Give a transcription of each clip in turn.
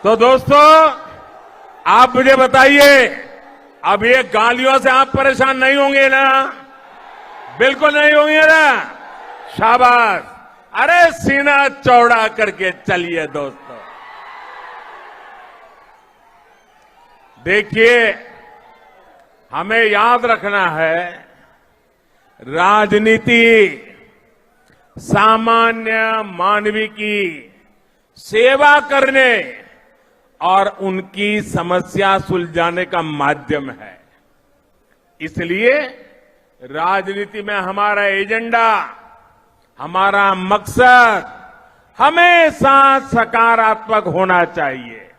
तो दोस्तों, आप मुझे बताइए, अब ये गालियों से आप परेशान नहीं होंगे ना? बिल्कुल नहीं होंगे ना? शाबाश। अरे सीना चौड़ा करके चलिए दोस्तों। देखिए, हमें याद रखना है, राजनीति सामान्य मानवी की सेवा करने और उनकी समस्या सुलझाने का माध्यम है। इसलिए राजनीति में हमारा एजेंडा, हमारा मकसद हमेशा सकारात्मक होना चाहिए,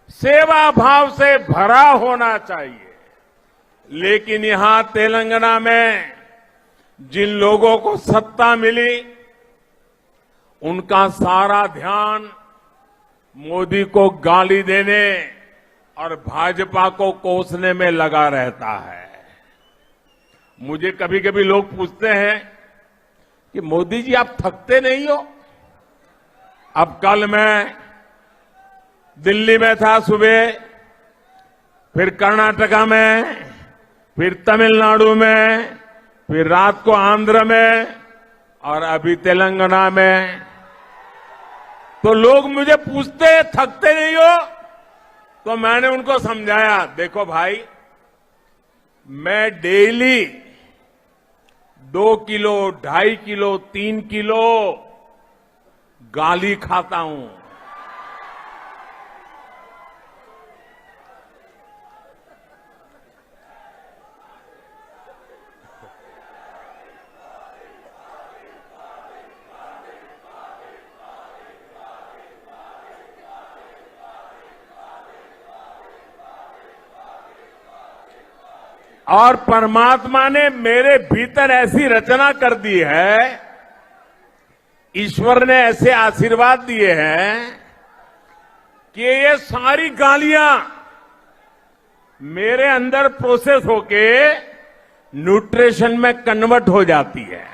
सेवा भाव से भरा होना चाहिए। लेकिन यहां तेलंगाना में जिन लोगों को सत्ता मिली, उनका सारा ध्यान मोदी को गाली देने और भाजपा को कोसने में लगा रहता है। मुझे कभी कभी लोग पूछते हैं कि मोदी जी आप थकते नहीं हो? अब कल मैं दिल्ली में था सुबह, फिर कर्नाटका में, फिर तमिलनाडु में, फिर रात को आंध्र में और अभी तेलंगाना में। तो लोग मुझे पूछते हैं थकते नहीं हो? तो मैंने उनको समझाया, देखो भाई, मैं डेली 2 किलो, 2.5 किलो, 3 किलो गाली खाता हूं। और परमात्मा ने मेरे भीतर ऐसी रचना कर दी है, ईश्वर ने ऐसे आशीर्वाद दिए हैं कि ये सारी गालियां मेरे अंदर प्रोसेस होके न्यूट्रिशन में कन्वर्ट हो जाती है।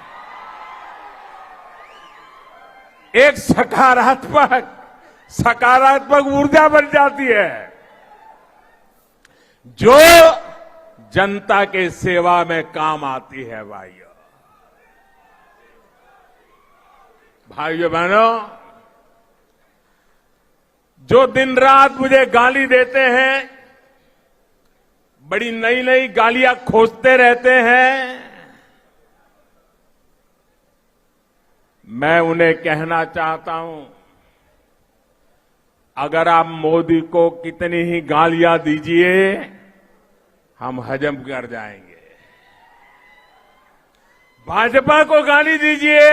एक सकारात्मक ऊर्जा बन जाती है, जो जनता के सेवा में काम आती है। भाइयों बहनों, जो दिन रात मुझे गाली देते हैं, बड़ी नई नई गालियां खोजते रहते हैं, मैं उन्हें कहना चाहता हूं, अगर आप मोदी को कितनी ही गालियां दीजिए, हम हजम कर जाएंगे। भाजपा को गाली दीजिए,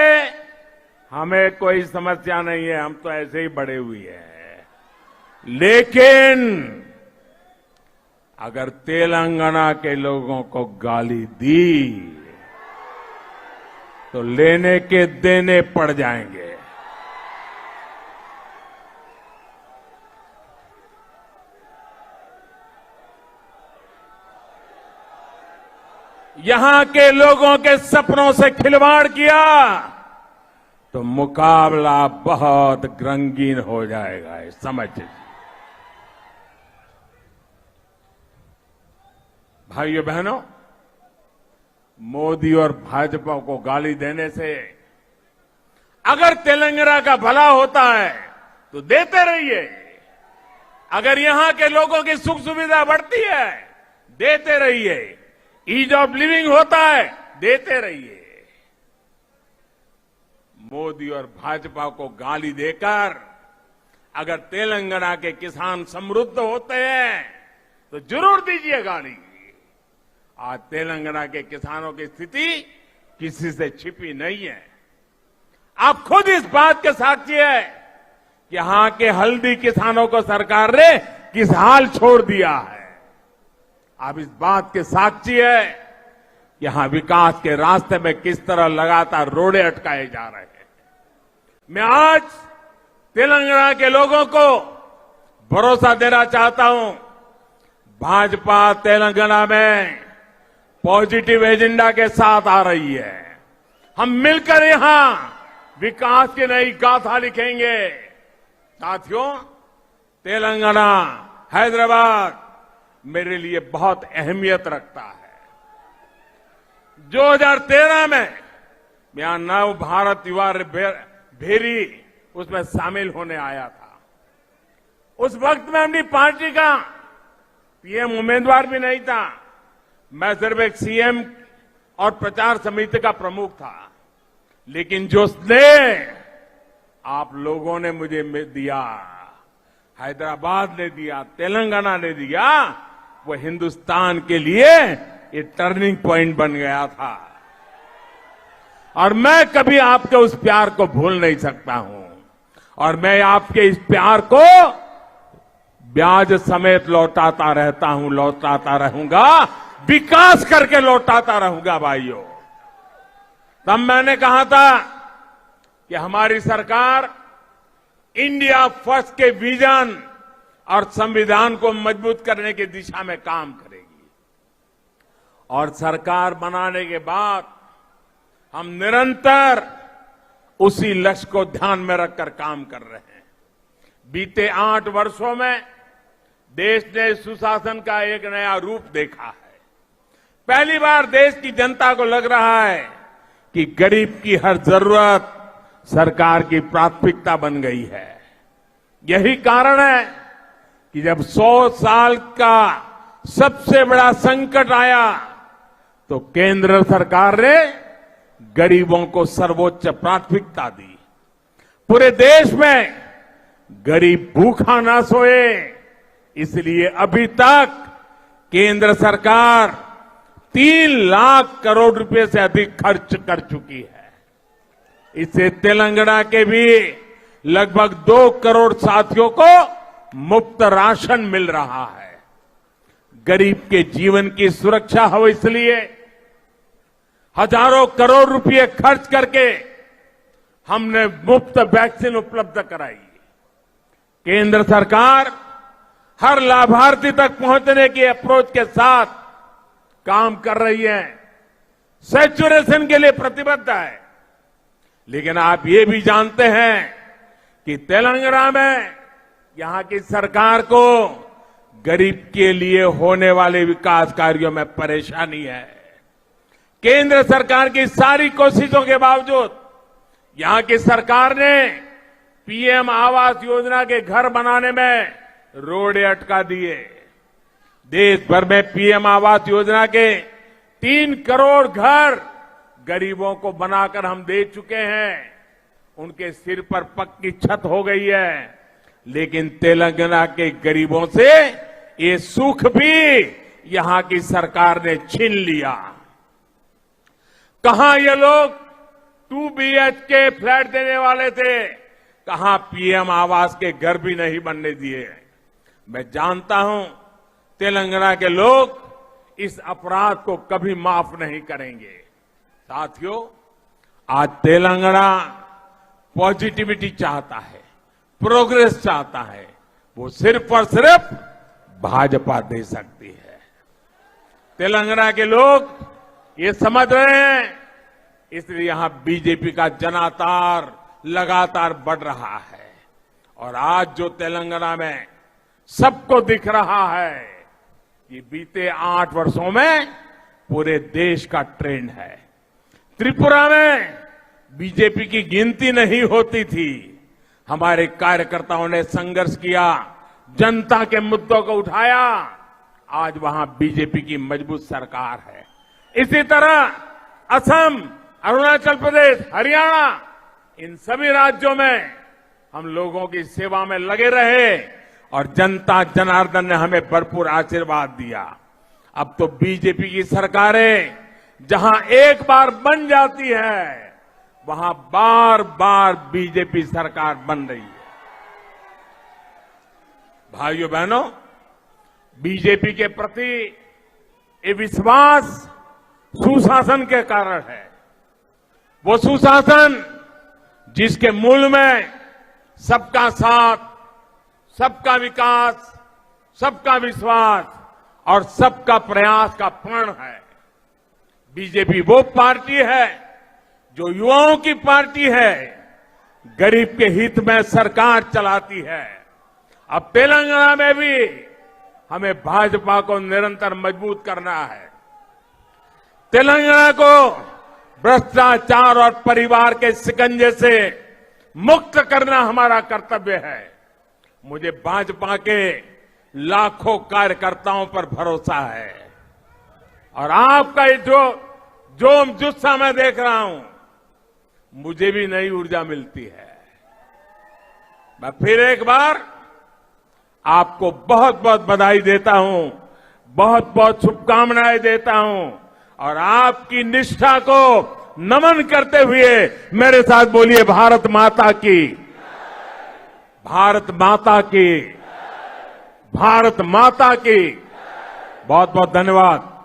हमें कोई समस्या नहीं है, हम तो ऐसे ही बड़े हुए हैं। लेकिन अगर तेलंगाना के लोगों को गाली दी, तो लेने के देने पड़ जाएंगे। यहां के लोगों के सपनों से खिलवाड़ किया तो मुकाबला बहुत रंगीन हो जाएगा, समझ लीजिए। भाइयों बहनों, मोदी और भाजपा को गाली देने से अगर तेलंगाना का भला होता है तो देते रहिए। अगर यहां के लोगों की सुख सुविधा बढ़ती है, देते रहिए। ईज ऑफ लिविंग होता है, देते रहिए। मोदी और भाजपा को गाली देकर अगर तेलंगाना के किसान समृद्ध होते हैं तो जरूर दीजिए गाली। आज तेलंगाना के किसानों की स्थिति किसी से छिपी नहीं है। आप खुद इस बात के साक्षी है कि यहां के हल्दी किसानों को सरकार ने किस हाल छोड़ दिया है। आप इस बात के साक्षी है कि यहां विकास के रास्ते में किस तरह लगातार रोड़े अटकाए जा रहे हैं। मैं आज तेलंगाना के लोगों को भरोसा देना चाहता हूं, भाजपा तेलंगाना में पॉजिटिव एजेंडा के साथ आ रही है। हम मिलकर यहां विकास की नई गाथा लिखेंगे। साथियों, तेलंगाना, हैदराबाद मेरे लिए बहुत अहमियत रखता है। 2013 में मैं नव भारत युवा भेरी उसमें शामिल होने आया था। उस वक्त में अपनी पार्टी का पीएम उम्मीदवार भी नहीं था। मैं सिर्फ एक सीएम और प्रचार समिति का प्रमुख था। लेकिन जो स्नेह आप लोगों ने मुझे दिया, हैदराबाद ने दिया, तेलंगाना ने दिया, वो हिंदुस्तान के लिए ये टर्निंग पॉइंट बन गया था। और मैं कभी आपके उस प्यार को भूल नहीं सकता हूं। और मैं आपके इस प्यार को ब्याज समेत लौटाता रहता हूं, लौटाता रहूंगा, विकास करके लौटाता रहूंगा भाइयों। तब मैंने कहा था कि हमारी सरकार इंडिया फर्स्ट के विजन और संविधान को मजबूत करने की दिशा में काम करेगी। और सरकार बनाने के बाद हम निरंतर उसी लक्ष्य को ध्यान में रखकर काम कर रहे हैं। बीते 8 वर्षों में देश ने सुशासन का एक नया रूप देखा है। पहली बार देश की जनता को लग रहा है कि गरीब की हर जरूरत सरकार की प्राथमिकता बन गई है। यही कारण है कि जब 100 साल का सबसे बड़ा संकट आया तो केंद्र सरकार ने गरीबों को सर्वोच्च प्राथमिकता दी। पूरे देश में गरीब भूखा ना सोए, इसलिए अभी तक केंद्र सरकार 3 लाख करोड़ रुपए से अधिक खर्च कर चुकी है। इससे तेलंगाना के भी लगभग 2 करोड़ साथियों को मुफ्त राशन मिल रहा है। गरीब के जीवन की सुरक्षा हो, इसलिए हजारों करोड़ रुपए खर्च करके हमने मुफ्त वैक्सीन उपलब्ध कराई। केंद्र सरकार हर लाभार्थी तक पहुंचने की अप्रोच के साथ काम कर रही है, सैचुरेशन के लिए प्रतिबद्ध है। लेकिन आप ये भी जानते हैं कि तेलंगाना में यहां की सरकार को गरीब के लिए होने वाले विकास कार्यों में परेशानी है। केंद्र सरकार की सारी कोशिशों के बावजूद यहां की सरकार ने पीएम आवास योजना के घर बनाने में रोड़े अटका दिए। देश भर में पीएम आवास योजना के 3 करोड़ घर गरीबों को बनाकर हम दे चुके हैं। उनके सिर पर पक्की छत हो गई है। लेकिन तेलंगाना के गरीबों से ये सुख भी यहां की सरकार ने छीन लिया। कहां ये लोग 2 BHK फ्लैट देने वाले थे, कहां पीएम आवास के घर भी नहीं बनने दिए। मैं जानता हूं तेलंगाना के लोग इस अपराध को कभी माफ नहीं करेंगे। साथियों, आज तेलंगाना पॉजिटिविटी चाहता है, प्रोग्रेस चाहता है। वो सिर्फ और सिर्फ भाजपा दे सकती है। तेलंगाना के लोग ये समझ रहे हैं, इसलिए यहां बीजेपी का जनाधार लगातार बढ़ रहा है। और आज जो तेलंगाना में सबको दिख रहा है, ये बीते 8 वर्षों में पूरे देश का ट्रेंड है। त्रिपुरा में बीजेपी की गिनती नहीं होती थी। हमारे कार्यकर्ताओं ने संघर्ष किया, जनता के मुद्दों को उठाया। आज वहां बीजेपी की मजबूत सरकार है। इसी तरह असम, अरुणाचल प्रदेश, हरियाणा, इन सभी राज्यों में हम लोगों की सेवा में लगे रहे और जनता जनार्दन ने हमें भरपूर आशीर्वाद दिया। अब तो बीजेपी की सरकारें जहां एक बार बन जाती है, वहां बार बार बीजेपी सरकार बन रही है। भाइयों बहनों, बीजेपी के प्रति ये विश्वास सुशासन के कारण है। वो सुशासन जिसके मूल में सबका साथ, सबका विकास, सबका विश्वास और सबका प्रयास का प्रण है। बीजेपी वो पार्टी है जो युवाओं की पार्टी है, गरीब के हित में सरकार चलाती है अब तेलंगाना में भी हमें भाजपा को निरंतर मजबूत करना है। तेलंगाना को भ्रष्टाचार और परिवार के शिकंजे से मुक्त करना हमारा कर्तव्य है। मुझे भाजपा के लाखों कार्यकर्ताओं पर भरोसा है और आपका ये जोम जुस्सा मैं देख रहा हूं, मुझे भी नई ऊर्जा मिलती है। मैं फिर एक बार आपको बहुत बहुत बधाई देता हूं, बहुत बहुत शुभकामनाएं देता हूं और आपकी निष्ठा को नमन करते हुए मेरे साथ बोलिए भारत माता की, भारत माता की, भारत माता की। बहुत बहुत धन्यवाद।